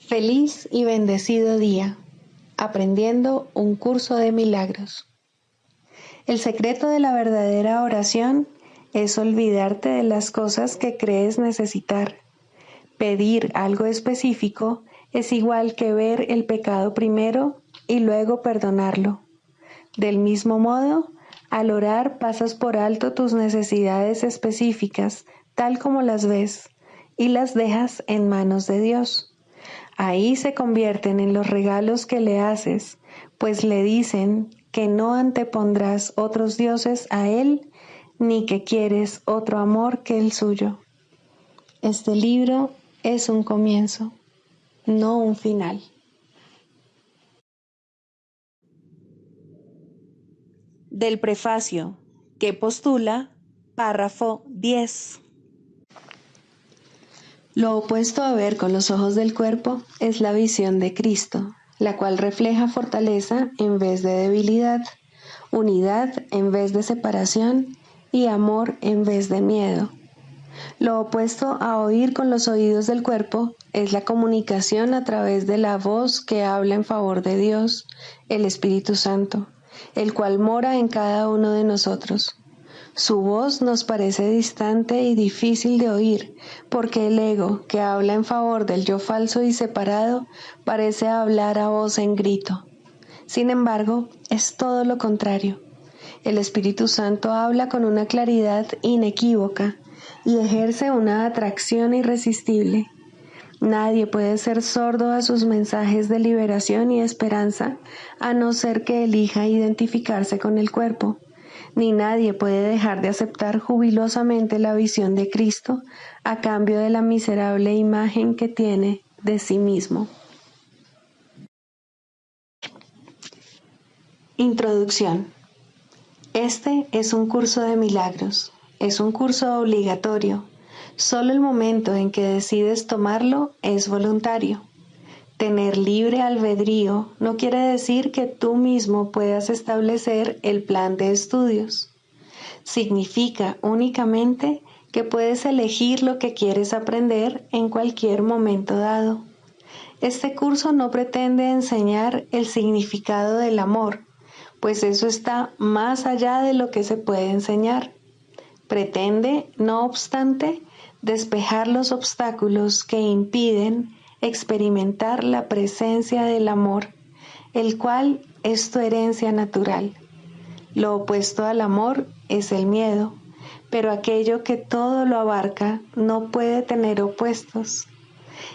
Feliz y bendecido día, aprendiendo un curso de milagros. El secreto de la verdadera oración es olvidarte de las cosas que crees necesitar. Pedir algo específico es igual que ver el pecado primero y luego perdonarlo. Del mismo modo, al orar pasas por alto tus necesidades específicas, tal como las ves, y las dejas en manos de Dios. Ahí se convierten en los regalos que le haces, pues le dicen que no antepondrás otros dioses a Él, ni que quieres otro amor que el suyo. Este libro es un comienzo, no un final. Del prefacio, que postula, párrafo 10. Lo opuesto a ver con los ojos del cuerpo es la visión de Cristo, la cual refleja fortaleza en vez de debilidad, unidad en vez de separación y amor en vez de miedo. Lo opuesto a oír con los oídos del cuerpo es la comunicación a través de la voz que habla en favor de Dios, el Espíritu Santo, el cual mora en cada uno de nosotros. Su voz nos parece distante y difícil de oír, porque el ego, que habla en favor del yo falso y separado, parece hablar a voz en grito. Sin embargo, es todo lo contrario. El Espíritu Santo habla con una claridad inequívoca y ejerce una atracción irresistible. Nadie puede ser sordo a sus mensajes de liberación y esperanza, a no ser que elija identificarse con el cuerpo. Ni nadie puede dejar de aceptar jubilosamente la visión de Cristo a cambio de la miserable imagen que tiene de sí mismo. Introducción. Este es un curso de milagros. Es un curso obligatorio. Solo el momento en que decides tomarlo es voluntario. Tener libre albedrío no quiere decir que tú mismo puedas establecer el plan de estudios. Significa únicamente que puedes elegir lo que quieres aprender en cualquier momento dado. Este curso no pretende enseñar el significado del amor, pues eso está más allá de lo que se puede enseñar. Pretende, no obstante, despejar los obstáculos que impiden experimentar la presencia del amor, el cual es tu herencia natural. Lo opuesto al amor es el miedo, pero aquello que todo lo abarca no puede tener opuestos.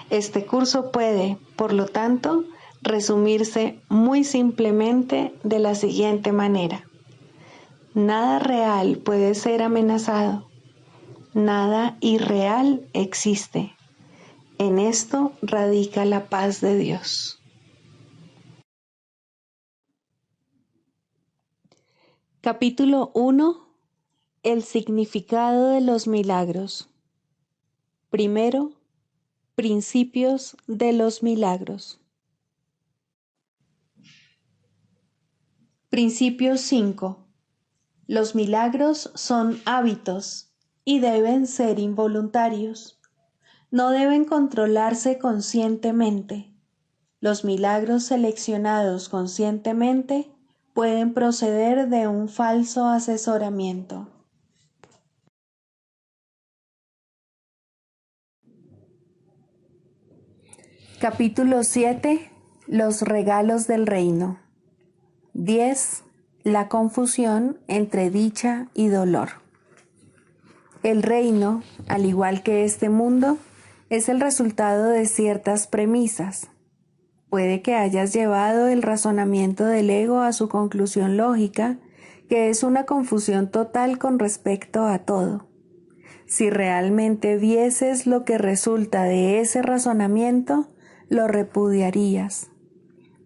Este curso puede, por lo tanto, resumirse muy simplemente de la siguiente manera. Nada real puede ser amenazado. Nada irreal existe. En esto radica la paz de Dios. Capítulo 1. El significado de los milagros. Primero, principios de los milagros. Principio 5. Los milagros son hábitos y deben ser involuntarios. No deben controlarse conscientemente. Los milagros seleccionados conscientemente pueden proceder de un falso asesoramiento. Capítulo 7. Los regalos del reino. 10. La confusión entre dicha y dolor. El reino, al igual que este mundo, es el resultado de ciertas premisas. Puede que hayas llevado el razonamiento del ego a su conclusión lógica, que es una confusión total con respecto a todo. Si realmente vieses lo que resulta de ese razonamiento, lo repudiarías.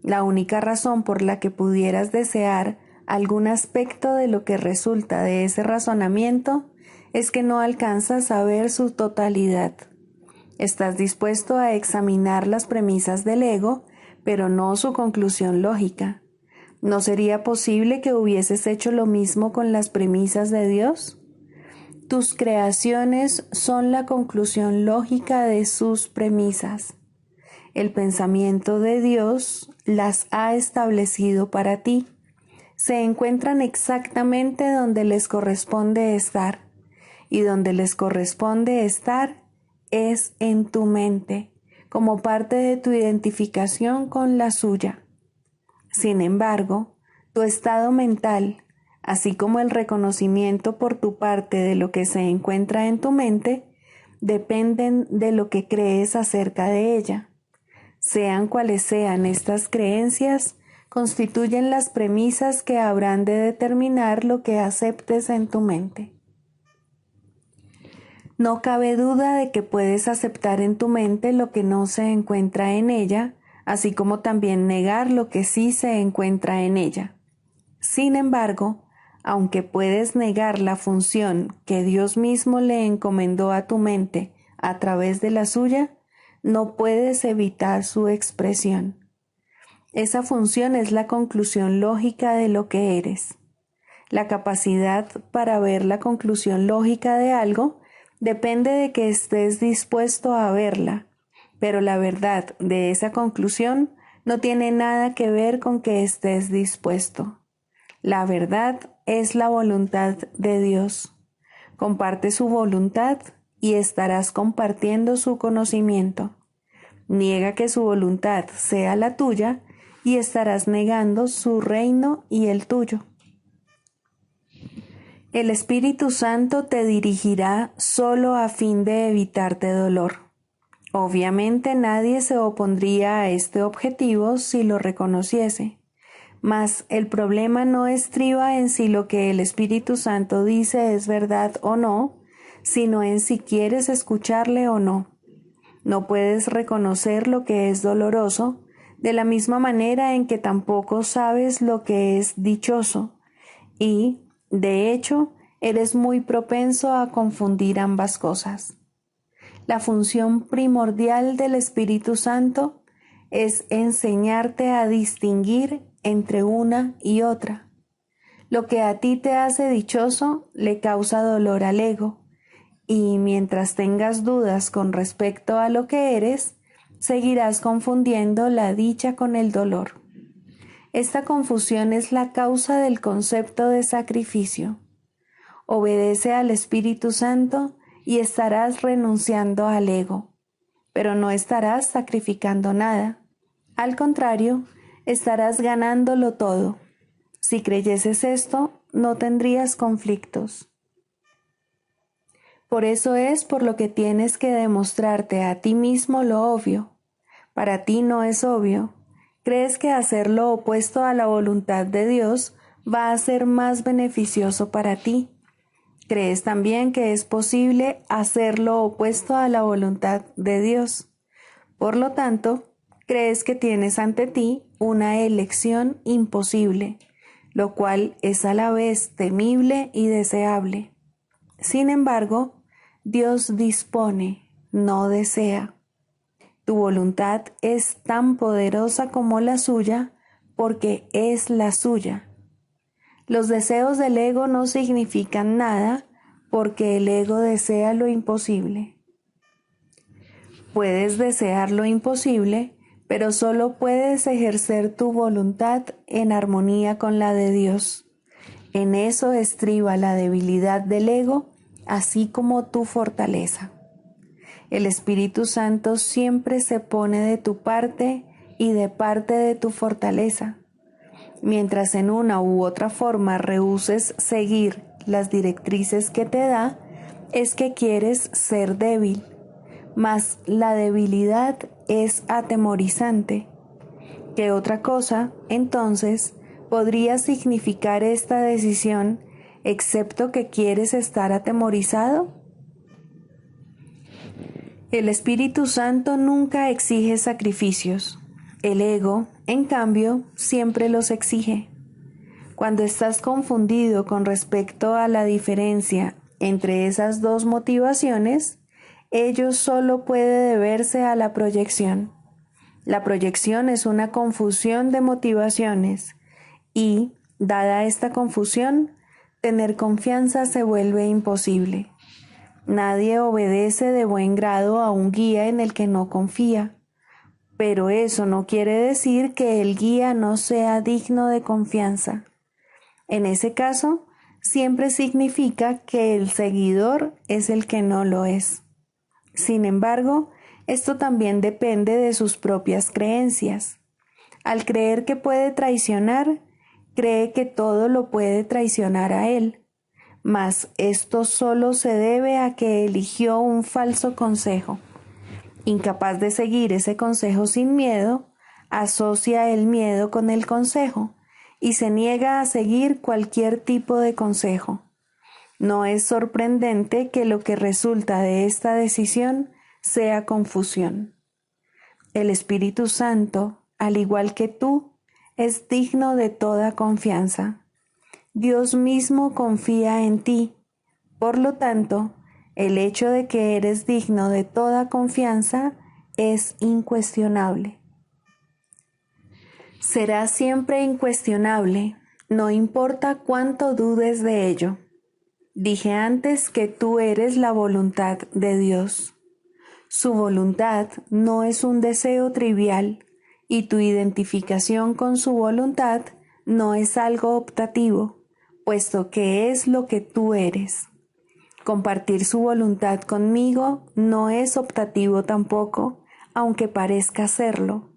La única razón por la que pudieras desear algún aspecto de lo que resulta de ese razonamiento es que no alcanzas a ver su totalidad. Estás dispuesto a examinar las premisas del ego, pero no su conclusión lógica. ¿No sería posible que hubieses hecho lo mismo con las premisas de Dios? Tus creaciones son la conclusión lógica de sus premisas. El pensamiento de Dios las ha establecido para ti. Se encuentran exactamente donde les corresponde estar, y donde les corresponde estar es en tu mente, como parte de tu identificación con la suya. Sin embargo, tu estado mental, así como el reconocimiento por tu parte de lo que se encuentra en tu mente, dependen de lo que crees acerca de ella. Sean cuales sean estas creencias, constituyen las premisas que habrán de determinar lo que aceptes en tu mente. No cabe duda de que puedes aceptar en tu mente lo que no se encuentra en ella, así como también negar lo que sí se encuentra en ella. Sin embargo, aunque puedes negar la función que Dios mismo le encomendó a tu mente a través de la suya, no puedes evitar su expresión. Esa función es la conclusión lógica de lo que eres. La capacidad para ver la conclusión lógica de algo depende de que estés dispuesto a verla, pero la verdad de esa conclusión no tiene nada que ver con que estés dispuesto. La verdad es la voluntad de Dios. Comparte su voluntad y estarás compartiendo su conocimiento. Niega que su voluntad sea la tuya y estarás negando su reino y el tuyo. El Espíritu Santo te dirigirá solo a fin de evitarte dolor. Obviamente nadie se opondría a este objetivo si lo reconociese, mas el problema no estriba en si lo que el Espíritu Santo dice es verdad o no, sino en si quieres escucharle o no. No puedes reconocer lo que es doloroso, de la misma manera en que tampoco sabes lo que es dichoso, y, de hecho, eres muy propenso a confundir ambas cosas. La función primordial del Espíritu Santo es enseñarte a distinguir entre una y otra. Lo que a ti te hace dichoso le causa dolor al ego, y mientras tengas dudas con respecto a lo que eres, seguirás confundiendo la dicha con el dolor. Esta confusión es la causa del concepto de sacrificio. Obedece al Espíritu Santo y estarás renunciando al ego, pero no estarás sacrificando nada. Al contrario, estarás ganándolo todo. Si creyeses esto, no tendrías conflictos. Por eso es por lo que tienes que demostrarte a ti mismo lo obvio. Para ti no es obvio. Crees que hacer lo opuesto a la voluntad de Dios va a ser más beneficioso para ti. Crees también que es posible hacer lo opuesto a la voluntad de Dios. Por lo tanto, crees que tienes ante ti una elección imposible, lo cual es a la vez temible y deseable. Sin embargo, Dios dispone, no desea. Tu voluntad es tan poderosa como la suya porque es la suya. Los deseos del ego no significan nada porque el ego desea lo imposible. Puedes desear lo imposible, pero solo puedes ejercer tu voluntad en armonía con la de Dios. En eso estriba la debilidad del ego, así como tu fortaleza. El Espíritu Santo siempre se pone de tu parte y de parte de tu fortaleza. Mientras en una u otra forma rehúses seguir las directrices que te da, es que quieres ser débil. Mas la debilidad es atemorizante. ¿Qué otra cosa, entonces, podría significar esta decisión, excepto que quieres estar atemorizado? El Espíritu Santo nunca exige sacrificios. El ego, en cambio, siempre los exige. Cuando estás confundido con respecto a la diferencia entre esas dos motivaciones, ello solo puede deberse a la proyección. La proyección es una confusión de motivaciones y, dada esta confusión, tener confianza se vuelve imposible. Nadie obedece de buen grado a un guía en el que no confía. pero eso no quiere decir que el guía no sea digno de confianza. En ese caso, siempre significa que el seguidor es el que no lo es. Sin embargo, esto también depende de sus propias creencias. Al creer que puede traicionar, cree que todo lo puede traicionar a él. Mas esto solo se debe a que eligió un falso consejo. Incapaz de seguir ese consejo sin miedo, asocia el miedo con el consejo y se niega a seguir cualquier tipo de consejo. No es sorprendente que lo que resulta de esta decisión sea confusión. El Espíritu Santo, al igual que tú, es digno de toda confianza. Dios mismo confía en ti. Por lo tanto, el hecho de que eres digno de toda confianza es incuestionable. Será siempre incuestionable, no importa cuánto dudes de ello. Dije antes que tú eres la voluntad de Dios. Su voluntad no es un deseo trivial y tu identificación con su voluntad no es algo optativo, puesto que es lo que tú eres. Compartir su voluntad conmigo no es optativo tampoco, aunque parezca serlo.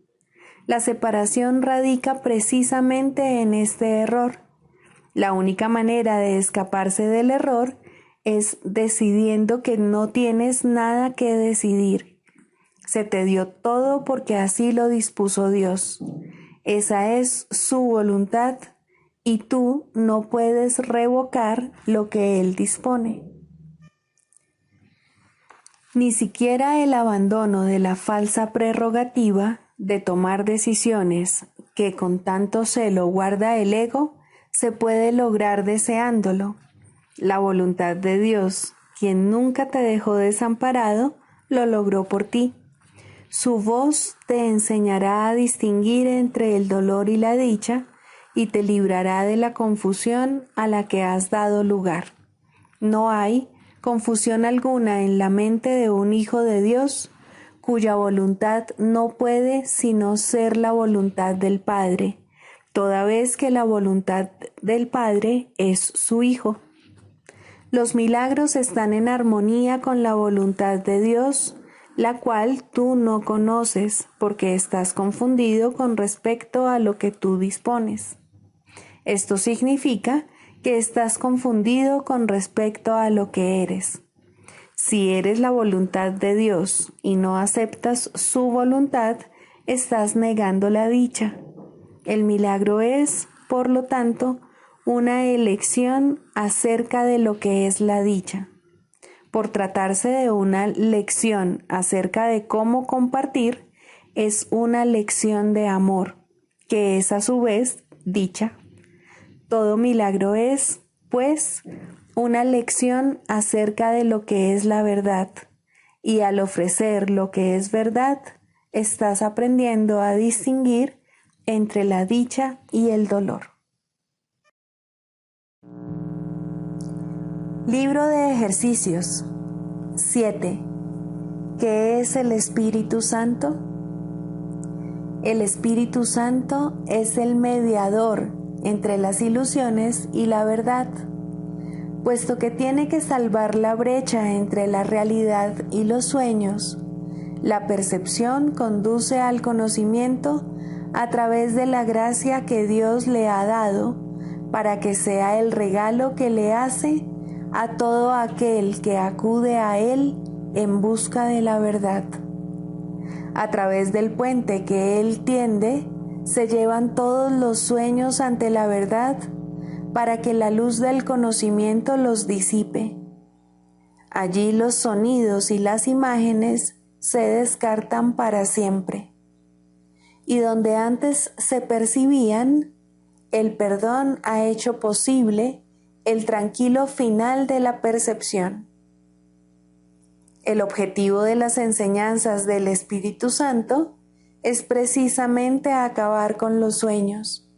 La separación radica precisamente en este error. La única manera de escaparse del error es decidiendo que no tienes nada que decidir. Se te dio todo porque así lo dispuso Dios. Esa es su voluntad y tú no puedes revocar lo que Él dispone. Ni siquiera el abandono de la falsa prerrogativa de tomar decisiones que con tanto celo guarda el ego se puede lograr deseándolo. La voluntad de Dios, quien nunca te dejó desamparado, lo logró por ti. Su voz te enseñará a distinguir entre el dolor y la dicha y te librará de la confusión a la que has dado lugar. No hay confusión alguna en la mente de un hijo de Dios cuya voluntad no puede sino ser la voluntad del Padre, toda vez que la voluntad del Padre es su Hijo. Los milagros están en armonía con la voluntad de Dios, la cual tú no conoces porque estás confundido con respecto a lo que tú dispones. Esto significa que estás confundido con respecto a lo que eres. Si eres la voluntad de Dios y no aceptas su voluntad, estás negando la dicha. El milagro es, por lo tanto, una elección acerca de lo que es la dicha. Por tratarse de una lección acerca de cómo compartir, es una lección de amor, que es a su vez dicha. Todo milagro es, pues, una lección acerca de lo que es la verdad, y al ofrecer lo que es verdad, estás aprendiendo a distinguir entre la dicha y el dolor. Libro de ejercicios 7. ¿Qué es el Espíritu Santo? El Espíritu Santo es el mediador entre las ilusiones y la verdad, puesto que tiene que salvar la brecha entre la realidad y los sueños. La percepción conduce al conocimiento a través de la gracia que Dios le ha dado para que sea el regalo que le hace a todo aquel que acude a Él en busca de la verdad. A través del puente que Él tiende, se llevan todos los sueños ante la verdad para que la luz del conocimiento los disipe. Allí los sonidos y las imágenes se descartan para siempre. Y donde antes se percibían, el perdón ha hecho posible el tranquilo final de la percepción. El objetivo de las enseñanzas del Espíritu Santo es precisamente acabar con los sueños,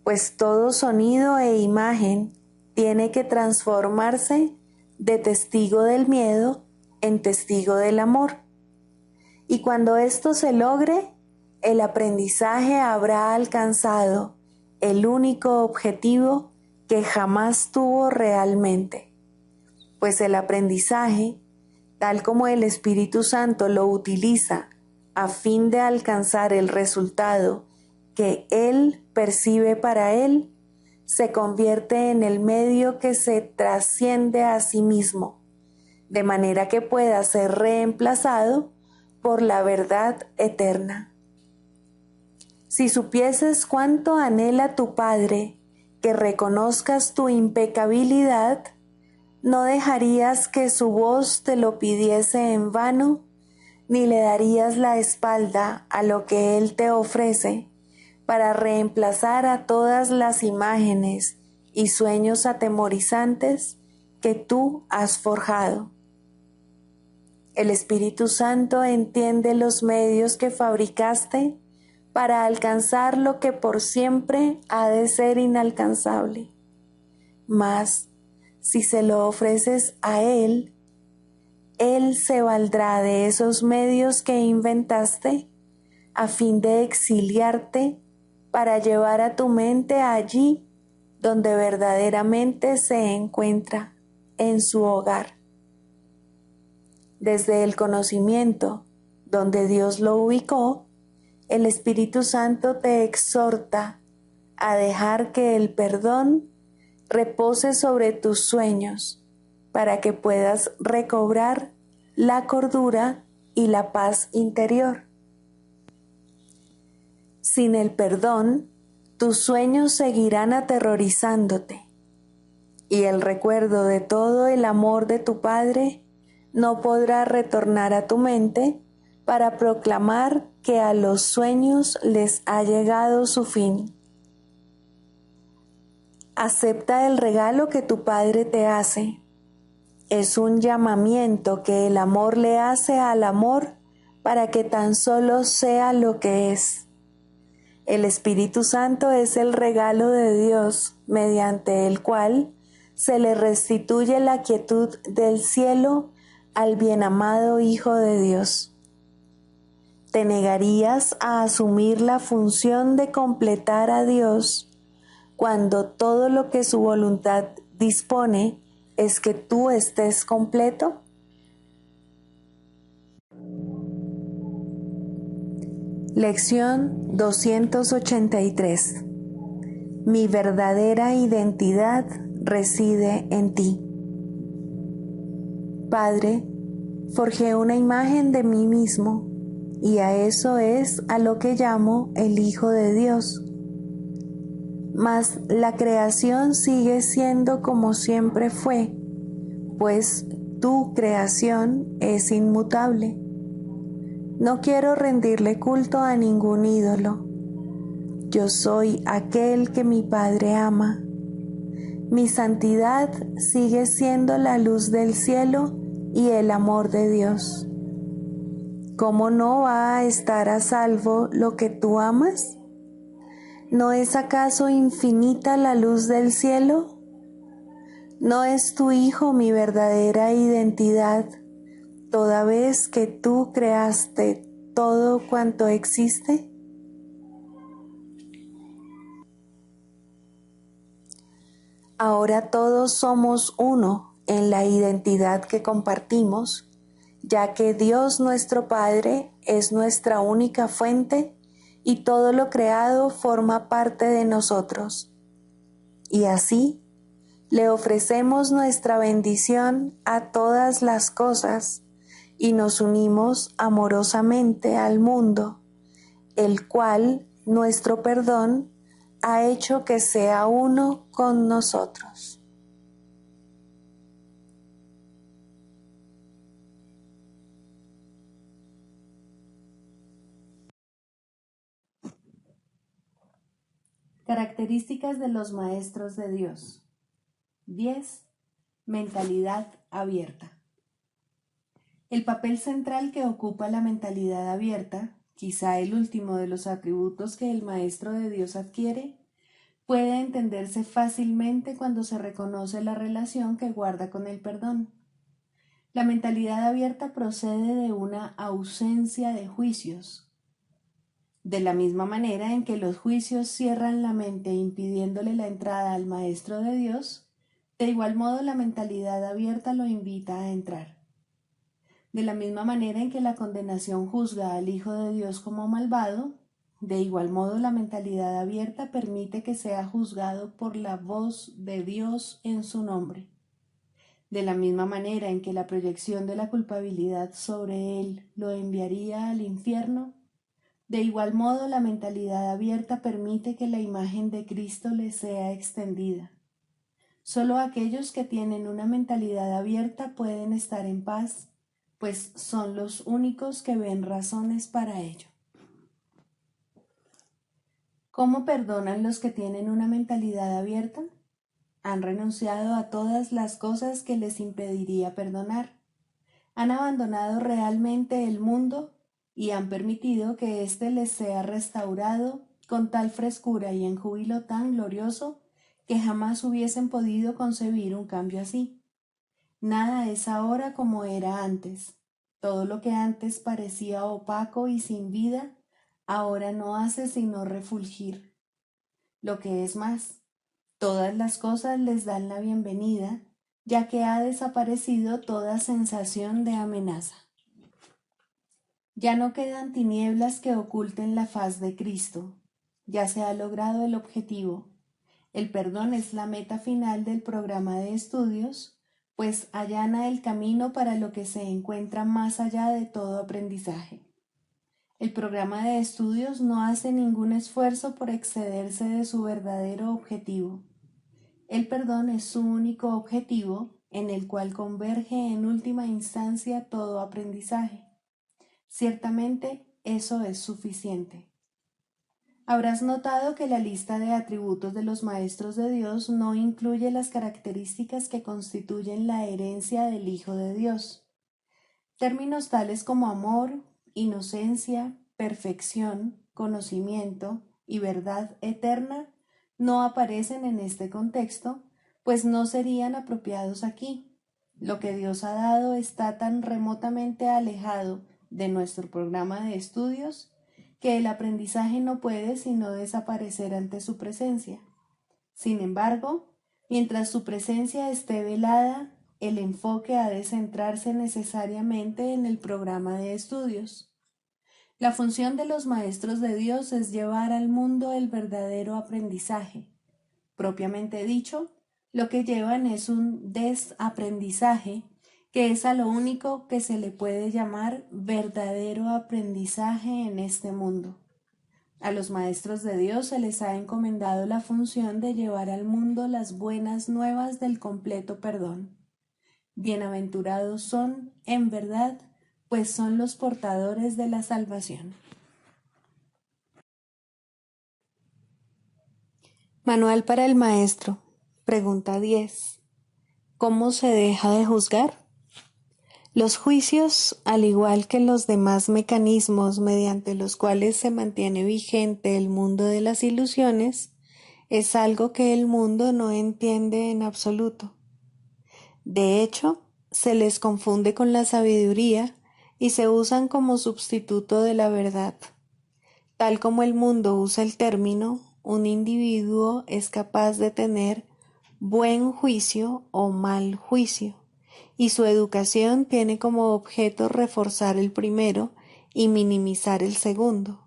pues todo sonido e imagen tiene que transformarse de testigo del miedo en testigo del amor. Y cuando esto se logre, el aprendizaje habrá alcanzado el único objetivo que jamás tuvo realmente, pues el aprendizaje, tal como el Espíritu Santo lo utiliza a fin de alcanzar el resultado que Él percibe para Él, se convierte en el medio que se trasciende a sí mismo, de manera que pueda ser reemplazado por la verdad eterna. Si supieses cuánto anhela tu Padre que reconozcas tu impecabilidad, no dejarías que su voz te lo pidiese en vano, ni le darías la espalda a lo que Él te ofrece para reemplazar a todas las imágenes y sueños atemorizantes que tú has forjado. El Espíritu Santo entiende los medios que fabricaste para alcanzar lo que por siempre ha de ser inalcanzable. Mas, si se lo ofreces a Él, Él se valdrá de esos medios que inventaste a fin de exiliarte para llevar a tu mente allí donde verdaderamente se encuentra, en su hogar. Desde el conocimiento, donde Dios lo ubicó, el Espíritu Santo te exhorta a dejar que el perdón repose sobre tus sueños para que puedas recobrar la cordura y la paz interior. Sin el perdón, tus sueños seguirán aterrorizándote y el recuerdo de todo el amor de tu Padre no podrá retornar a tu mente para proclamar que a los sueños les ha llegado su fin. Acepta el regalo que tu Padre te hace. Es un llamamiento que el amor le hace al amor para que tan solo sea lo que es. El Espíritu Santo es el regalo de Dios mediante el cual se le restituye la quietud del cielo al bienamado Hijo de Dios. ¿Te negarías a asumir la función de completar a Dios cuando todo lo que su voluntad dispone es que tú estés completo? Lección 283. Mi verdadera identidad reside en ti. Padre, forjé una imagen de mí mismo, y a eso es a lo que llamo el Hijo de Dios. Mas la creación sigue siendo como siempre fue, pues tu creación es inmutable. No quiero rendirle culto a ningún ídolo. Yo soy aquel que mi Padre ama. Mi santidad sigue siendo la luz del cielo y el amor de Dios. ¿Cómo no va a estar a salvo lo que tú amas? ¿No es acaso infinita la luz del cielo? ¿No es tu Hijo mi verdadera identidad, toda vez que tú creaste todo cuanto existe? Ahora todos somos uno en la identidad que compartimos, ya que Dios nuestro Padre es nuestra única fuente y todo lo creado forma parte de nosotros. Y así, le ofrecemos nuestra bendición a todas las cosas y nos unimos amorosamente al mundo, el cual nuestro perdón ha hecho que sea uno con nosotros. Características de los maestros de Dios. 10. Mentalidad abierta. El papel central que ocupa la mentalidad abierta, quizá el último de los atributos que el maestro de Dios adquiere, puede entenderse fácilmente cuando se reconoce la relación que guarda con el perdón. La mentalidad abierta procede de una ausencia de juicios. De la misma manera en que los juicios cierran la mente impidiéndole la entrada al Maestro de Dios, de igual modo la mentalidad abierta lo invita a entrar. De la misma manera en que la condenación juzga al Hijo de Dios como malvado, de igual modo la mentalidad abierta permite que sea juzgado por la voz de Dios en su nombre. De la misma manera en que la proyección de la culpabilidad sobre él lo enviaría al infierno, de igual modo la mentalidad abierta permite que la imagen de Cristo le sea extendida. Solo aquellos que tienen una mentalidad abierta pueden estar en paz, pues son los únicos que ven razones para ello. ¿Cómo perdonan los que tienen una mentalidad abierta? Han renunciado a todas las cosas que les impediría perdonar. Han abandonado realmente el mundo y han permitido que éste les sea restaurado con tal frescura y en júbilo tan glorioso que jamás hubiesen podido concebir un cambio así. Nada es ahora como era antes. Todo lo que antes parecía opaco y sin vida, ahora no hace sino refulgir. Lo que es más, todas las cosas les dan la bienvenida, ya que ha desaparecido toda sensación de amenaza. Ya no quedan tinieblas que oculten la faz de Cristo. Ya se ha logrado el objetivo. El perdón es la meta final del programa de estudios, pues allana el camino para lo que se encuentra más allá de todo aprendizaje. El programa de estudios no hace ningún esfuerzo por excederse de su verdadero objetivo. El perdón es su único objetivo, en el cual converge en última instancia todo aprendizaje. Ciertamente, eso es suficiente. Habrás notado que la lista de atributos de los maestros de Dios no incluye las características que constituyen la herencia del Hijo de Dios. Términos tales como amor, inocencia, perfección, conocimiento y verdad eterna no aparecen en este contexto, pues no serían apropiados aquí. Lo que Dios ha dado está tan remotamente alejado de nuestro programa de estudios que el aprendizaje no puede sino desaparecer ante su presencia. Sin embargo, mientras su presencia esté velada, el enfoque ha de centrarse necesariamente en el programa de estudios. La función de los maestros de Dios es llevar al mundo el verdadero aprendizaje. Propiamente dicho, lo que llevan es un desaprendizaje, que es a lo único que se le puede llamar verdadero aprendizaje en este mundo. A los maestros de Dios se les ha encomendado la función de llevar al mundo las buenas nuevas del completo perdón. Bienaventurados son, en verdad, pues son los portadores de la salvación. Manual para el maestro. Pregunta 10. ¿Cómo se deja de juzgar? Los juicios, al igual que los demás mecanismos mediante los cuales se mantiene vigente el mundo de las ilusiones, es algo que el mundo no entiende en absoluto. De hecho, se les confunde con la sabiduría y se usan como sustituto de la verdad. Tal como el mundo usa el término, un individuo es capaz de tener buen juicio o mal juicio, y su educación tiene como objeto reforzar el primero y minimizar el segundo.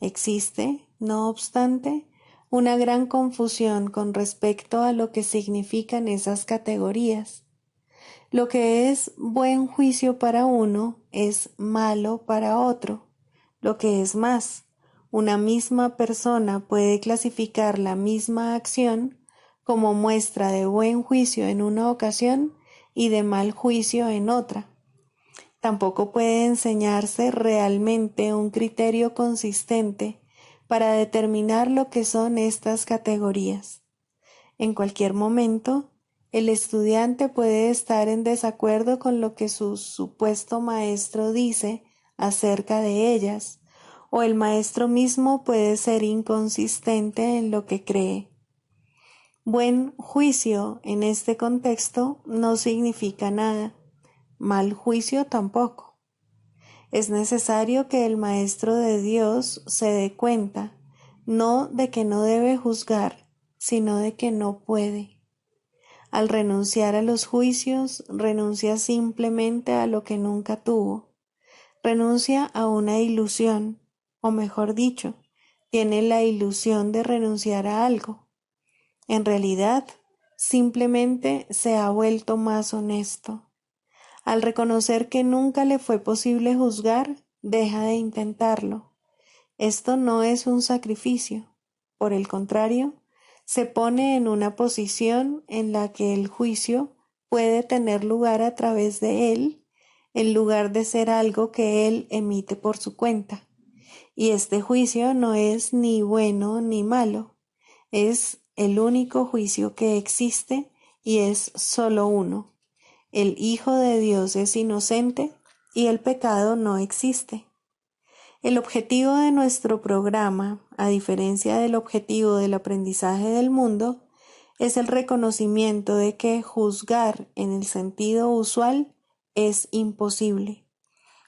Existe, no obstante, una gran confusión con respecto a lo que significan esas categorías. Lo que es buen juicio para uno es malo para otro. Lo que es más, una misma persona puede clasificar la misma acción como muestra de buen juicio en una ocasión y de mal juicio en otra. Tampoco puede enseñarse realmente un criterio consistente para determinar lo que son estas categorías. En cualquier momento, el estudiante puede estar en desacuerdo con lo que su supuesto maestro dice acerca de ellas, o el maestro mismo puede ser inconsistente en lo que cree. Buen juicio en este contexto no significa nada, mal juicio tampoco. Es necesario que el Maestro de Dios se dé cuenta, no de que no debe juzgar, sino de que no puede. Al renunciar a los juicios, renuncia simplemente a lo que nunca tuvo. Renuncia a una ilusión, o mejor dicho, tiene la ilusión de renunciar a algo. En realidad, simplemente se ha vuelto más honesto. Al reconocer que nunca le fue posible juzgar, deja de intentarlo. Esto no es un sacrificio. Por el contrario, se pone en una posición en la que el juicio puede tener lugar a través de él, en lugar de ser algo que él emite por su cuenta. Y este juicio no es ni bueno ni malo, es el único juicio que existe y es solo uno. El Hijo de Dios es inocente y el pecado no existe. El objetivo de nuestro programa, a diferencia del objetivo del aprendizaje del mundo, es el reconocimiento de que juzgar en el sentido usual es imposible.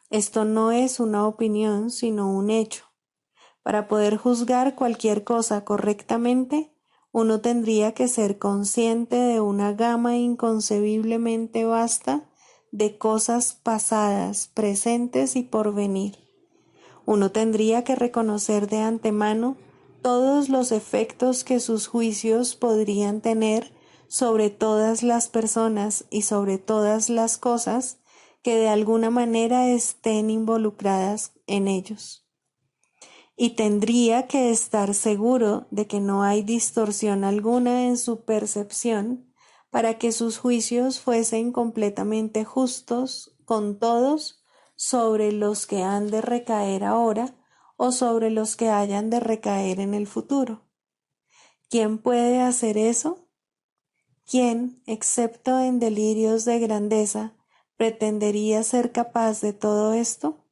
Esto no es una opinión, sino un hecho. Para poder juzgar cualquier cosa correctamente, uno tendría que ser consciente de una gama inconcebiblemente vasta de cosas pasadas, presentes y por venir. Uno tendría que reconocer de antemano todos los efectos que sus juicios podrían tener sobre todas las personas y sobre todas las cosas que de alguna manera estén involucradas en ellos. Y tendría que estar seguro de que no hay distorsión alguna en su percepción para que sus juicios fuesen completamente justos con todos sobre los que han de recaer ahora o sobre los que hayan de recaer en el futuro. ¿Quién puede hacer eso? ¿Quién, excepto en delirios de grandeza, pretendería ser capaz de todo esto?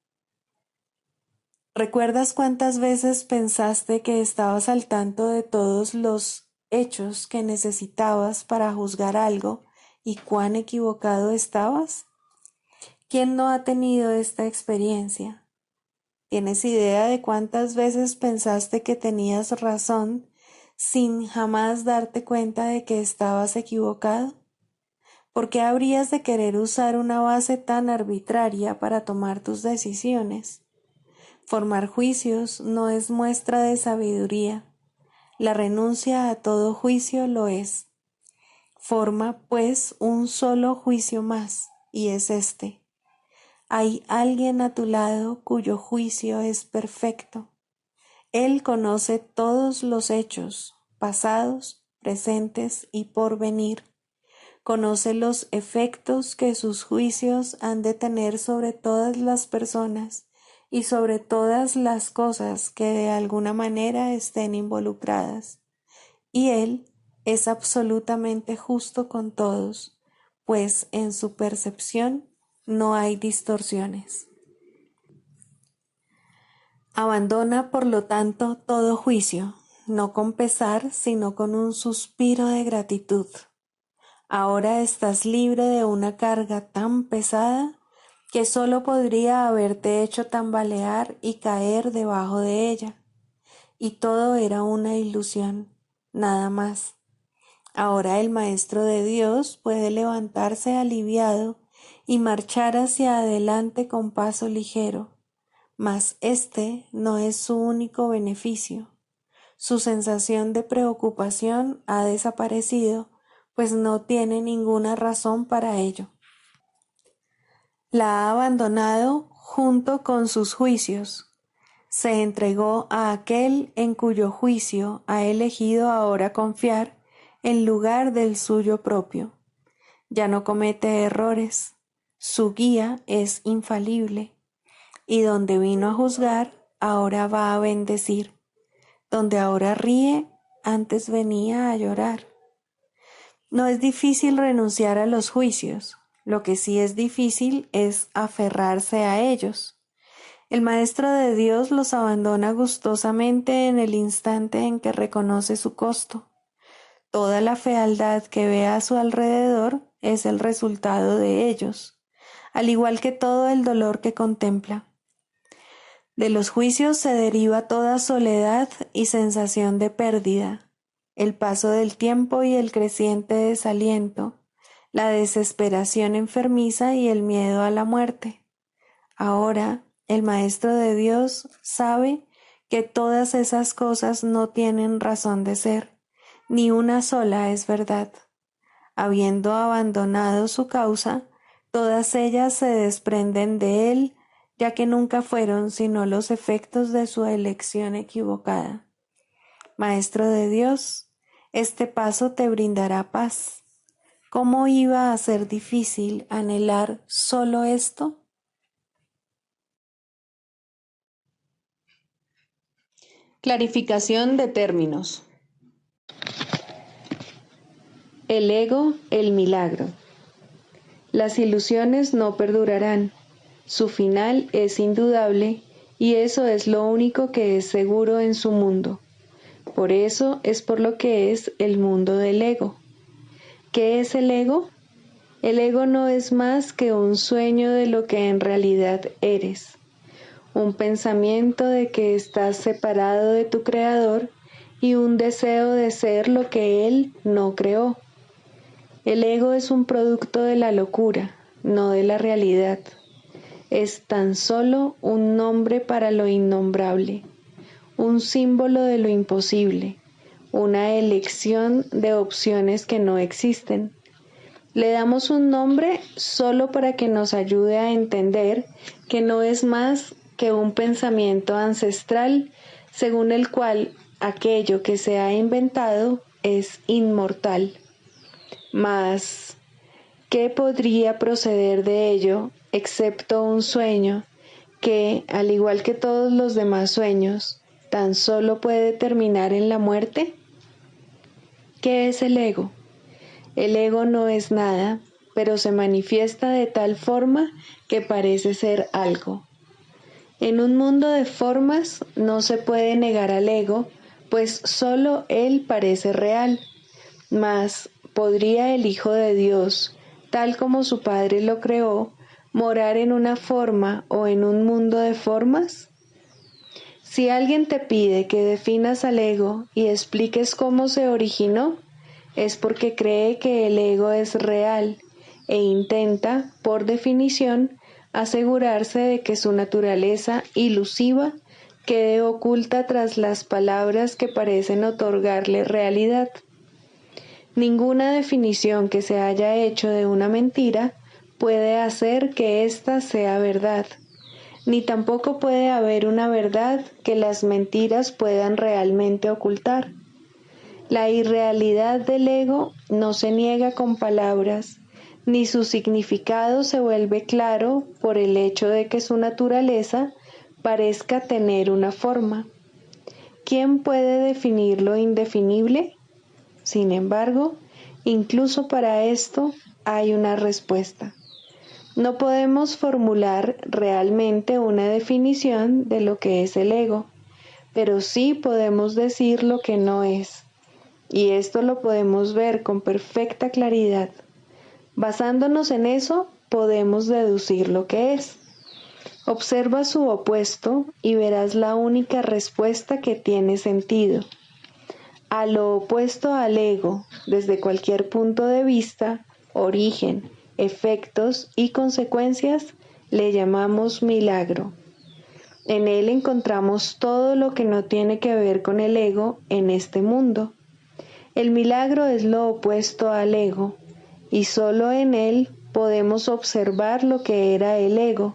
¿Recuerdas cuántas veces pensaste que estabas al tanto de todos los hechos que necesitabas para juzgar algo y cuán equivocado estabas? ¿Quién no ha tenido esta experiencia? ¿Tienes idea de cuántas veces pensaste que tenías razón sin jamás darte cuenta de que estabas equivocado? ¿Por qué habrías de querer usar una base tan arbitraria para tomar tus decisiones? Formar juicios no es muestra de sabiduría. La renuncia a todo juicio lo es. Forma, pues, un solo juicio más, y es este. Hay alguien a tu lado cuyo juicio es perfecto. Él conoce todos los hechos, pasados, presentes y por venir. Conoce los efectos que sus juicios han de tener sobre todas las personas y sobre todas las cosas que de alguna manera estén involucradas. Y Él es absolutamente justo con todos, pues en su percepción no hay distorsiones. Abandona, por lo tanto, todo juicio, no con pesar, sino con un suspiro de gratitud. Ahora estás libre de una carga tan pesada que solo podría haberte hecho tambalear y caer debajo de ella. Y todo era una ilusión, nada más. Ahora el Maestro de Dios puede levantarse aliviado y marchar hacia adelante con paso ligero, mas este no es su único beneficio. Su sensación de preocupación ha desaparecido, pues no tiene ninguna razón para ello. La ha abandonado junto con sus juicios. Se entregó a aquel en cuyo juicio ha elegido ahora confiar en lugar del suyo propio. Ya no comete errores. Su guía es infalible. Y donde vino a juzgar, ahora va a bendecir. Donde ahora ríe, antes venía a llorar. No es difícil renunciar a los juicios. Lo que sí es difícil es aferrarse a ellos. El Maestro de Dios los abandona gustosamente en el instante en que reconoce su costo. Toda la fealdad que ve a su alrededor es el resultado de ellos, al igual que todo el dolor que contempla. De los juicios se deriva toda soledad y sensación de pérdida, el paso del tiempo y el creciente desaliento, la desesperación enfermiza y el miedo a la muerte. Ahora, el Maestro de Dios sabe que todas esas cosas no tienen razón de ser, ni una sola es verdad. Habiendo abandonado su causa, todas ellas se desprenden de él, ya que nunca fueron sino los efectos de su elección equivocada. Maestro de Dios, este paso te brindará paz. ¿Cómo iba a ser difícil anhelar solo esto? Clarificación de términos. El ego, el milagro. Las ilusiones no perdurarán. Su final es indudable y eso es lo único que es seguro en su mundo. Por eso es por lo que es el mundo del ego. ¿Qué es el ego? El ego no es más que un sueño de lo que en realidad eres. Un pensamiento de que estás separado de tu creador y un deseo de ser lo que él no creó. El ego es un producto de la locura, no de la realidad. Es tan solo un nombre para lo innombrable, un símbolo de lo imposible, una elección de opciones que no existen. Le damos un nombre solo para que nos ayude a entender que no es más que un pensamiento ancestral según el cual aquello que se ha inventado es inmortal. Mas, ¿qué podría proceder de ello excepto un sueño que, al igual que todos los demás sueños, tan solo puede terminar en la muerte? ¿Qué es el ego? El ego no es nada, pero se manifiesta de tal forma que parece ser algo. En un mundo de formas no se puede negar al ego, pues solo él parece real. Mas, ¿podría el Hijo de Dios, tal como su Padre lo creó, morar en una forma o en un mundo de formas? Si alguien te pide que definas al ego y expliques cómo se originó, es porque cree que el ego es real e intenta, por definición, asegurarse de que su naturaleza ilusiva quede oculta tras las palabras que parecen otorgarle realidad. Ninguna definición que se haya hecho de una mentira puede hacer que ésta sea verdad, ni tampoco puede haber una verdad que las mentiras puedan realmente ocultar. La irrealidad del ego no se niega con palabras, ni su significado se vuelve claro por el hecho de que su naturaleza parezca tener una forma. ¿Quién puede definir lo indefinible? Sin embargo, incluso para esto hay una respuesta. No podemos formular realmente una definición de lo que es el ego, pero sí podemos decir lo que no es. Y esto lo podemos ver con perfecta claridad. Basándonos en eso, podemos deducir lo que es. Observa su opuesto y verás la única respuesta que tiene sentido. A lo opuesto al ego, desde cualquier punto de vista, origen, efectos y consecuencias, le llamamos milagro. En él encontramos todo lo que no tiene que ver con el ego en este mundo. El milagro es lo opuesto al ego, y solo en él podemos observar lo que era el ego,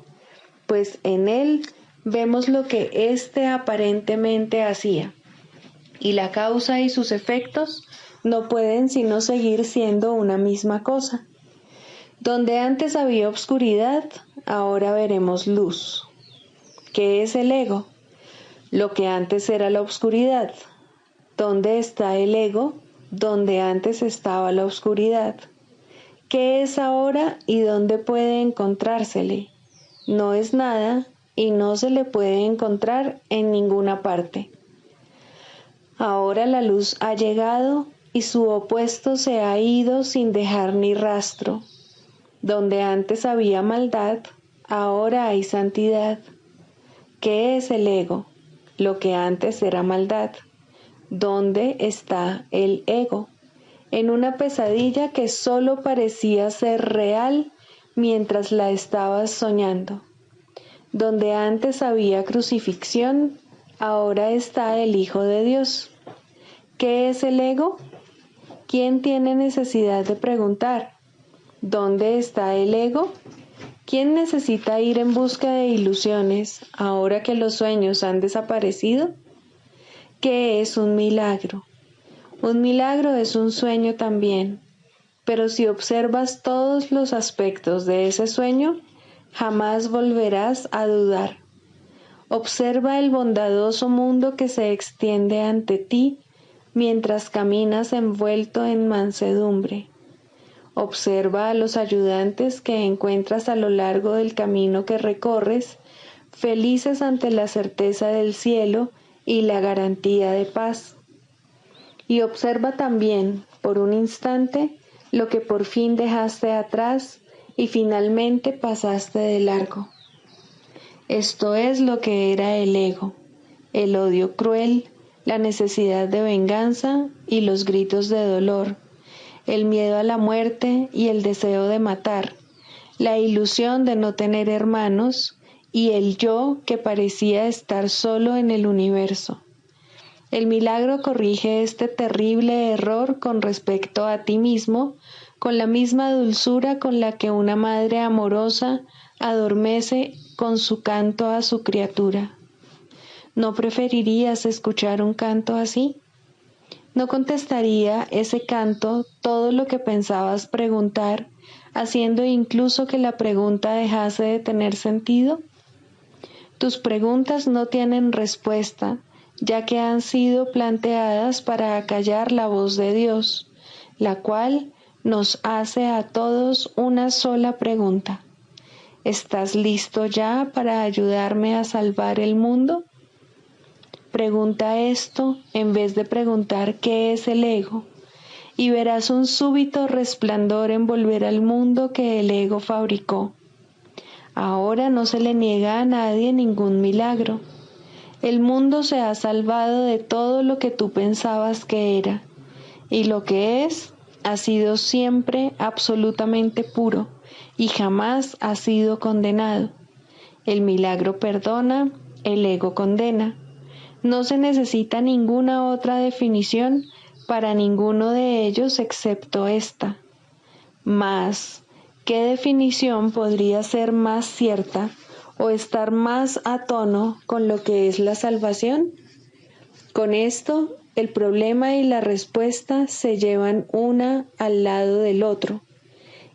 pues en él vemos lo que éste aparentemente hacía, y la causa y sus efectos no pueden sino seguir siendo una misma cosa. Donde antes había obscuridad, ahora veremos luz. ¿Qué es el ego? Lo que antes era la obscuridad. ¿Dónde está el ego? Donde antes estaba la oscuridad. ¿Qué es ahora y dónde puede encontrársele? No es nada y no se le puede encontrar en ninguna parte. Ahora la luz ha llegado y su opuesto se ha ido sin dejar ni rastro. Donde antes había maldad, ahora hay santidad. ¿Qué es el ego? Lo que antes era maldad. ¿Dónde está el ego? En una pesadilla que solo parecía ser real mientras la estabas soñando. Donde antes había crucifixión, ahora está el Hijo de Dios. ¿Qué es el ego? ¿Quién tiene necesidad de preguntar? ¿Dónde está el ego? ¿Quién necesita ir en busca de ilusiones ahora que los sueños han desaparecido? ¿Qué es un milagro? Un milagro es un sueño también, pero si observas todos los aspectos de ese sueño, jamás volverás a dudar. Observa el bondadoso mundo que se extiende ante ti mientras caminas envuelto en mansedumbre. Observa a los ayudantes que encuentras a lo largo del camino que recorres, felices ante la certeza del cielo y la garantía de paz. Y observa también, por un instante, lo que por fin dejaste atrás y finalmente pasaste de largo. Esto es lo que era el ego, el odio cruel, la necesidad de venganza y los gritos de dolor, el miedo a la muerte y el deseo de matar, la ilusión de no tener hermanos y el yo que parecía estar solo en el universo. El milagro corrige este terrible error con respecto a ti mismo, con la misma dulzura con la que una madre amorosa adormece con su canto a su criatura. ¿No preferirías escuchar un canto así? ¿No contestaría ese canto todo lo que pensabas preguntar, haciendo incluso que la pregunta dejase de tener sentido? Tus preguntas no tienen respuesta, ya que han sido planteadas para acallar la voz de Dios, la cual nos hace a todos una sola pregunta. ¿Estás listo ya para ayudarme a salvar el mundo? Pregunta esto en vez de preguntar qué es el ego, y verás un súbito resplandor envolver al mundo que el ego fabricó. Ahora no se le niega a nadie ningún milagro. El mundo se ha salvado de todo lo que tú pensabas que era, y lo que es ha sido siempre absolutamente puro y jamás ha sido condenado. El milagro perdona, el ego condena. No se necesita ninguna otra definición para ninguno de ellos excepto esta. Mas, ¿qué definición podría ser más cierta o estar más a tono con lo que es la salvación? Con esto, el problema y la respuesta se llevan una al lado del otro,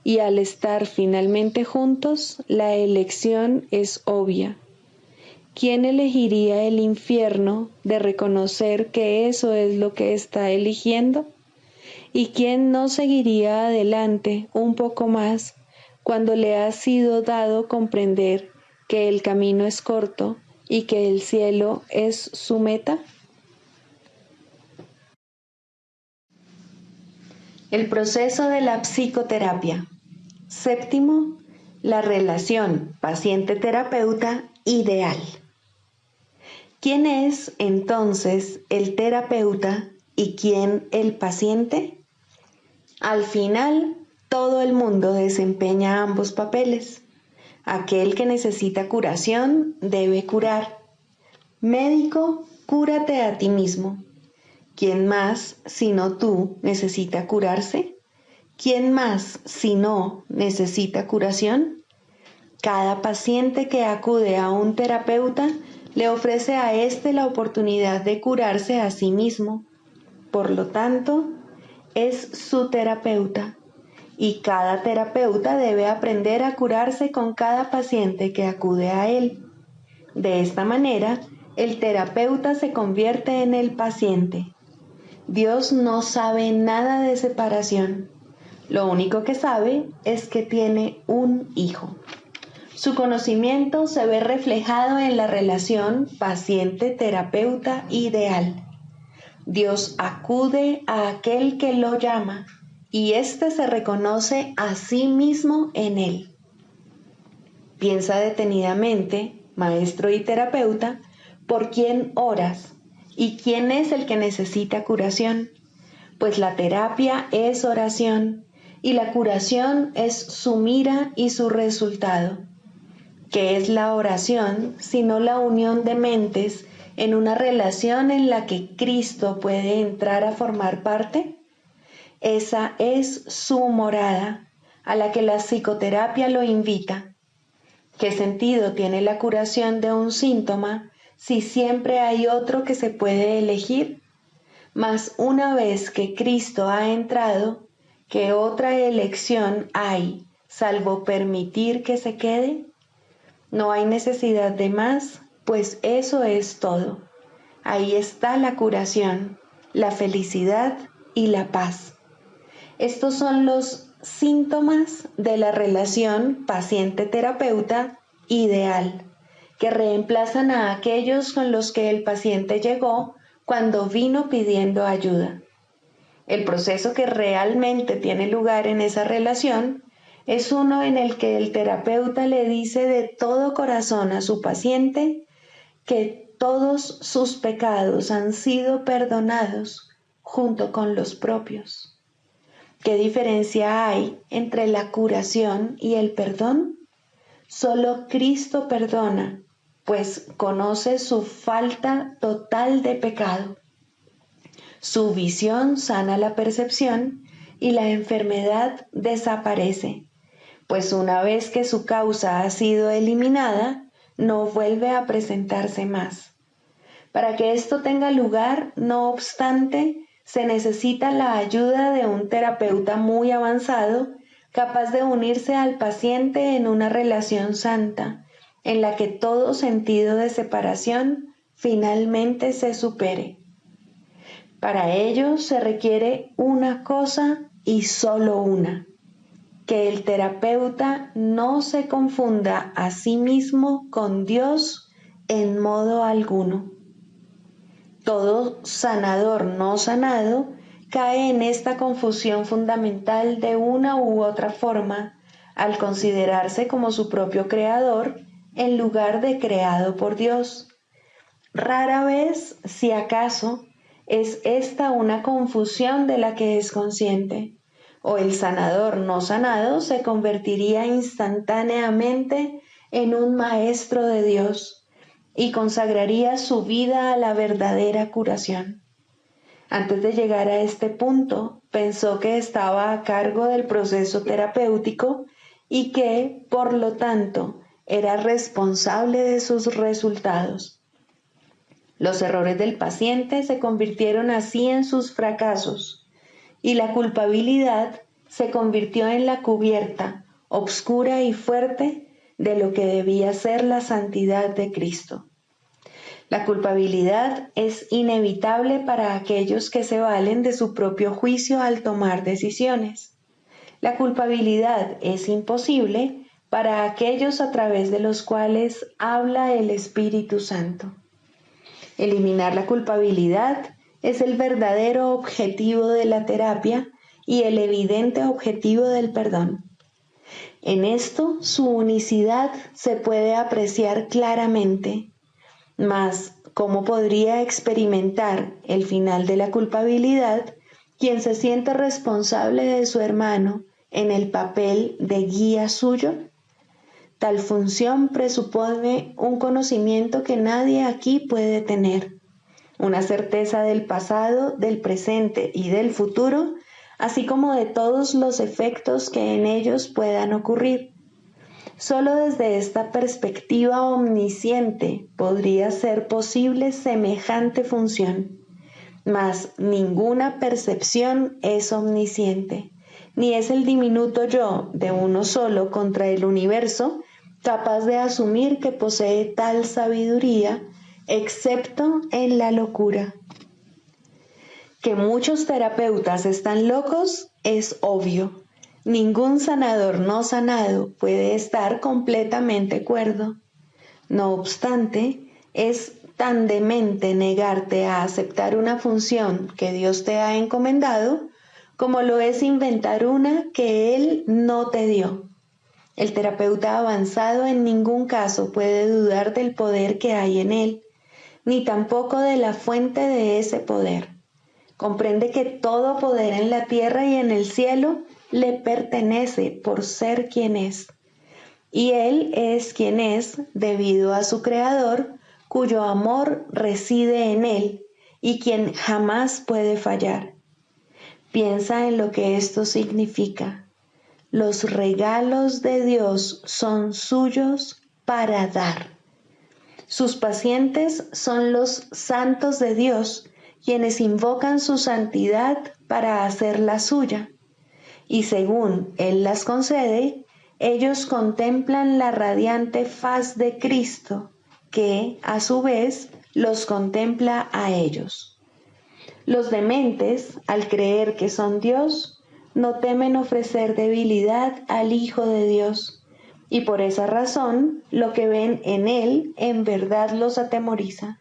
y al estar finalmente juntos, la elección es obvia. ¿Quién elegiría el infierno de reconocer que eso es lo que está eligiendo? ¿Y quién no seguiría adelante un poco más cuando le ha sido dado comprender que el camino es corto y que el cielo es su meta? El proceso de la psicoterapia. Séptimo, la relación paciente-terapeuta ideal. ¿Quién es entonces el terapeuta y quién el paciente? Al final, todo el mundo desempeña ambos papeles. Aquel que necesita curación debe curar. Médico, cúrate a ti mismo. ¿Quién más, sino tú, necesita curarse? ¿Quién más, si no, necesita curación? Cada paciente que acude a un terapeuta le ofrece a éste la oportunidad de curarse a sí mismo. Por lo tanto, es su terapeuta, y cada terapeuta debe aprender a curarse con cada paciente que acude a él. De esta manera, el terapeuta se convierte en el paciente. Dios no sabe nada de separación. Lo único que sabe es que tiene un hijo. Su conocimiento se ve reflejado en la relación paciente-terapeuta ideal. Dios acude a aquel que lo llama y éste se reconoce a sí mismo en él. Piensa detenidamente maestro y terapeuta, por quién oras y quién es el que necesita curación, pues la terapia es oración y la curación es su mira y su resultado. ¿Qué es la oración sino la unión de mentes en una relación en la que Cristo puede entrar a formar parte? Esa es su morada, a la que la psicoterapia lo invita. ¿Qué sentido tiene la curación de un síntoma si siempre hay otro que se puede elegir? Mas una vez que Cristo ha entrado, ¿qué otra elección hay salvo permitir que se quede? No hay necesidad de más, pues eso es todo. Ahí está la curación, la felicidad y la paz. Estos son los síntomas de la relación paciente-terapeuta ideal, que reemplazan a aquellos con los que el paciente llegó cuando vino pidiendo ayuda. El proceso que realmente tiene lugar en esa relación es uno en el que el terapeuta le dice de todo corazón a su paciente que todos sus pecados han sido perdonados junto con los propios. ¿Qué diferencia hay entre la curación y el perdón? Solo Cristo perdona, pues conoce su falta total de pecado. Su visión sana la percepción y la enfermedad desaparece, pues una vez que su causa ha sido eliminada, no vuelve a presentarse más. Para que esto tenga lugar, no obstante, se necesita la ayuda de un terapeuta muy avanzado, capaz de unirse al paciente en una relación santa, en la que todo sentido de separación finalmente se supere. Para ello se requiere una cosa y solo una: que el terapeuta no se confunda a sí mismo con Dios en modo alguno. Todo sanador no sanado cae en esta confusión fundamental de una u otra forma al considerarse como su propio creador en lugar de creado por Dios. Rara vez, si acaso, es esta una confusión de la que es consciente, o el sanador no sanado se convertiría instantáneamente en un maestro de Dios y consagraría su vida a la verdadera curación. Antes de llegar a este punto, pensó que estaba a cargo del proceso terapéutico y que, por lo tanto, era responsable de sus resultados. Los errores del paciente se convirtieron así en sus fracasos, y la culpabilidad se convirtió en la cubierta, obscura y fuerte, de lo que debía ser la santidad de Cristo. La culpabilidad es inevitable para aquellos que se valen de su propio juicio al tomar decisiones. La culpabilidad es imposible para aquellos a través de los cuales habla el Espíritu Santo. Eliminar la culpabilidad es el verdadero objetivo de la terapia y el evidente objetivo del perdón. En esto su unicidad se puede apreciar claramente, mas ¿cómo podría experimentar el final de la culpabilidad quien se siente responsable de su hermano en el papel de guía suyo? Tal función presupone un conocimiento que nadie aquí puede tener, una certeza del pasado, del presente y del futuro, así como de todos los efectos que en ellos puedan ocurrir. Solo desde esta perspectiva omnisciente podría ser posible semejante función, mas ninguna percepción es omnisciente, ni es el diminuto yo de uno solo contra el universo capaz de asumir que posee tal sabiduría, excepto en la locura. Que muchos terapeutas están locos es obvio. Ningún sanador no sanado puede estar completamente cuerdo. No obstante, es tan demente negarte a aceptar una función que Dios te ha encomendado como lo es inventar una que Él no te dio. El terapeuta avanzado en ningún caso puede dudar del poder que hay en él, ni tampoco de la fuente de ese poder. Comprende que todo poder en la tierra y en el cielo le pertenece por ser quien es. Y él es quien es debido a su creador, cuyo amor reside en él y quien jamás puede fallar. Piensa en lo que esto significa. Los regalos de Dios son suyos para dar. Sus pacientes son los santos de Dios, quienes invocan su santidad para hacerla suya. Y según Él las concede, ellos contemplan la radiante faz de Cristo, que, a su vez, los contempla a ellos. Los dementes, al creer que son Dios, no temen ofrecer debilidad al Hijo de Dios, y por esa razón lo que ven en Él en verdad los atemoriza.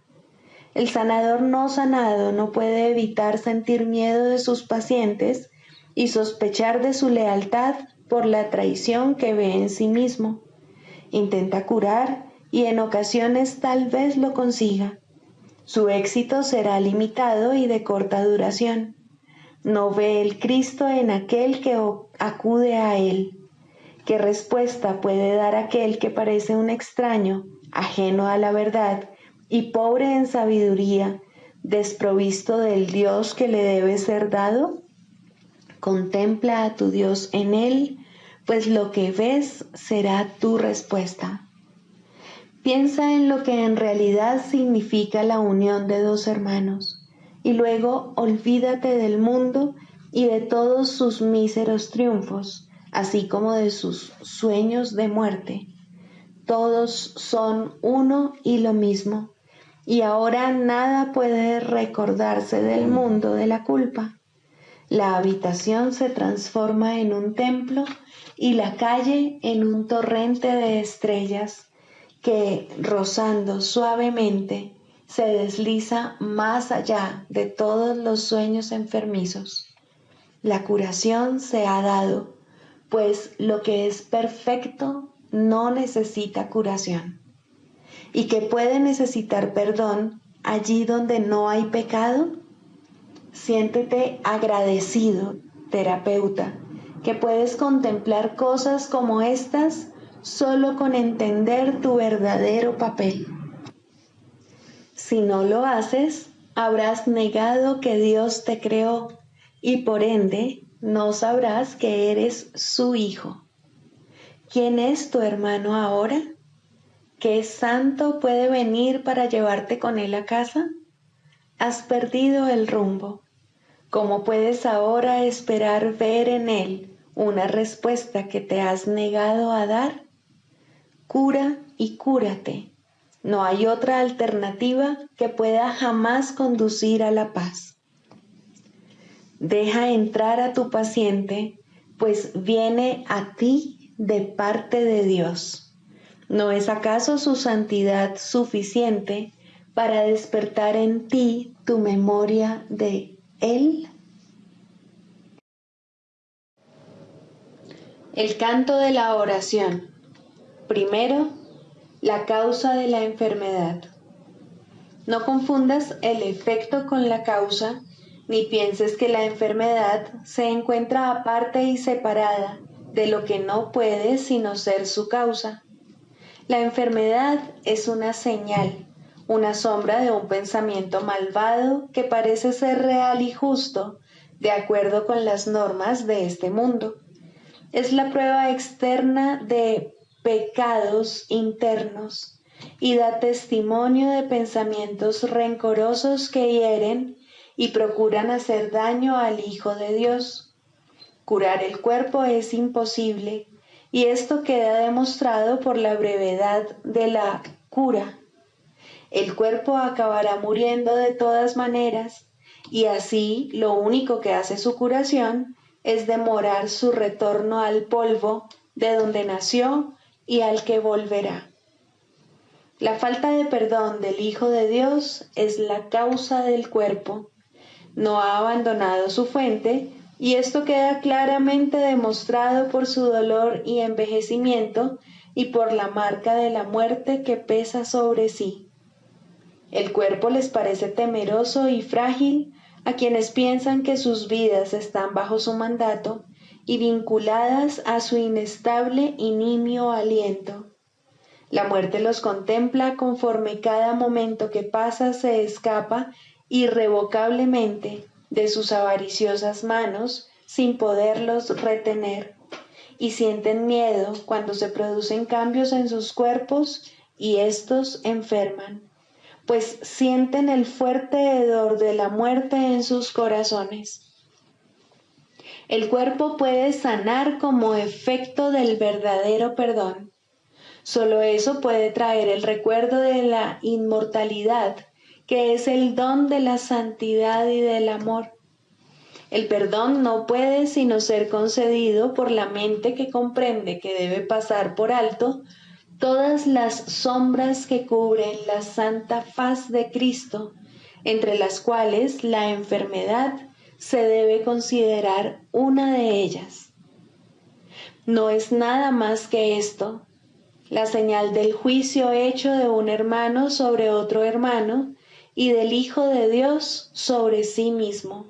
El sanador no sanado no puede evitar sentir miedo de sus pacientes y sospechar de su lealtad por la traición que ve en sí mismo. Intenta curar y en ocasiones tal vez lo consiga. Su éxito será limitado y de corta duración. No ve el Cristo en aquel que acude a él. ¿Qué respuesta puede dar aquel que parece un extraño, ajeno a la verdad y pobre en sabiduría, desprovisto del Dios que le debe ser dado? Contempla a tu Dios en él, pues lo que ves será tu respuesta. Piensa en lo que en realidad significa la unión de dos hermanos, y luego olvídate del mundo y de todos sus míseros triunfos, así como de sus sueños de muerte. Todos son uno y lo mismo, y ahora nada puede recordarse del mundo de la culpa. La habitación se transforma en un templo y la calle en un torrente de estrellas que, rozando suavemente, se desliza más allá de todos los sueños enfermizos. La curación se ha dado, pues lo que es perfecto no necesita curación. ¿Y que puede necesitar perdón allí donde no hay pecado? Siéntete agradecido, terapeuta, que puedes contemplar cosas como estas solo con entender tu verdadero papel. Si no lo haces, habrás negado que Dios te creó y por ende no sabrás que eres su hijo. ¿Quién es tu hermano ahora? ¿Qué santo puede venir para llevarte con él a casa? Has perdido el rumbo. ¿Cómo puedes ahora esperar ver en él una respuesta que te has negado a dar? Cura y cúrate. No hay otra alternativa que pueda jamás conducir a la paz. Deja entrar a tu paciente, pues viene a ti de parte de Dios. ¿No es acaso su santidad suficiente para despertar en ti tu memoria de Él? El canto de la oración. Primero, la causa de la enfermedad. No confundas el efecto con la causa, ni pienses que la enfermedad se encuentra aparte y separada de lo que no puede sino ser su causa. La enfermedad es una señal, una sombra de un pensamiento malvado que parece ser real y justo, de acuerdo con las normas de este mundo. Es la prueba externa de pecados internos y da testimonio de pensamientos rencorosos que hieren y procuran hacer daño al Hijo de Dios. Curar el cuerpo es imposible, y esto queda demostrado por la brevedad de la cura. El cuerpo acabará muriendo de todas maneras, y así lo único que hace su curación es demorar su retorno al polvo de donde nació y al que volverá. La falta de perdón del Hijo de Dios es la causa del cuerpo. No ha abandonado su fuente y esto queda claramente demostrado por su dolor y envejecimiento y por la marca de la muerte que pesa sobre sí. El cuerpo les parece temeroso y frágil a quienes piensan que sus vidas están bajo su mandato y vinculadas a su inestable y nimio aliento. La muerte los contempla conforme cada momento que pasa se escapa irrevocablemente de sus avariciosas manos sin poderlos retener, y sienten miedo cuando se producen cambios en sus cuerpos y éstos enferman, pues sienten el fuerte hedor de la muerte en sus corazones. El cuerpo puede sanar como efecto del verdadero perdón. Solo eso puede traer el recuerdo de la inmortalidad, que es el don de la santidad y del amor. El perdón no puede sino ser concedido por la mente que comprende que debe pasar por alto todas las sombras que cubren la santa faz de Cristo, entre las cuales la enfermedad se debe considerar una de ellas. No es nada más que esto, la señal del juicio hecho de un hermano sobre otro hermano y del Hijo de Dios sobre sí mismo,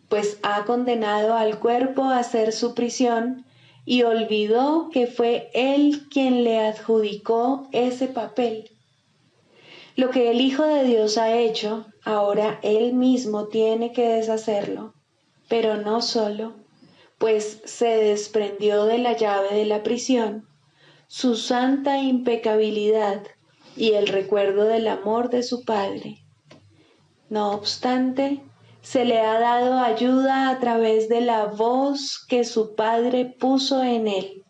pues ha condenado al cuerpo a hacer su prisión y olvidó que fue Él quien le adjudicó ese papel. Lo que el Hijo de Dios ha hecho, ahora Él mismo tiene que deshacerlo, pero no solo, pues se desprendió de la llave de la prisión, su santa impecabilidad y el recuerdo del amor de su Padre. No obstante, se le ha dado ayuda a través de la voz que su Padre puso en él.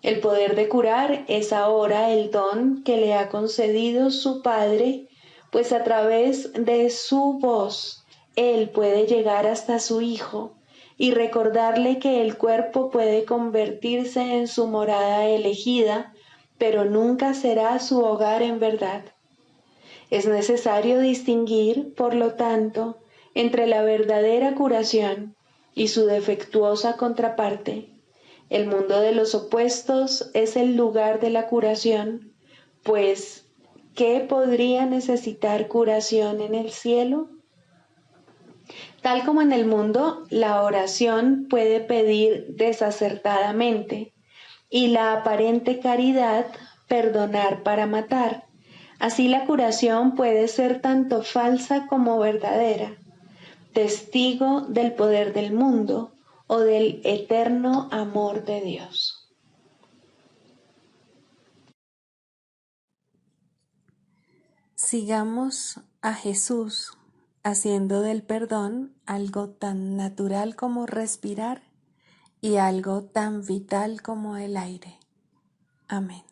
El poder de curar es ahora el don que le ha concedido su Padre, pues a través de su voz él puede llegar hasta su Hijo y recordarle que el cuerpo puede convertirse en su morada elegida, pero nunca será su hogar en verdad. Es necesario distinguir, por lo tanto, entre la verdadera curación y su defectuosa contraparte. El mundo de los opuestos es el lugar de la curación, pues, ¿qué podría necesitar curación en el cielo? Tal como en el mundo, la oración puede pedir desacertadamente y la aparente caridad perdonar para matar. Así la curación puede ser tanto falsa como verdadera, testigo del poder del mundo o del eterno amor de Dios. Sigamos a Jesús haciendo del perdón algo tan natural como respirar y algo tan vital como el aire. Amén.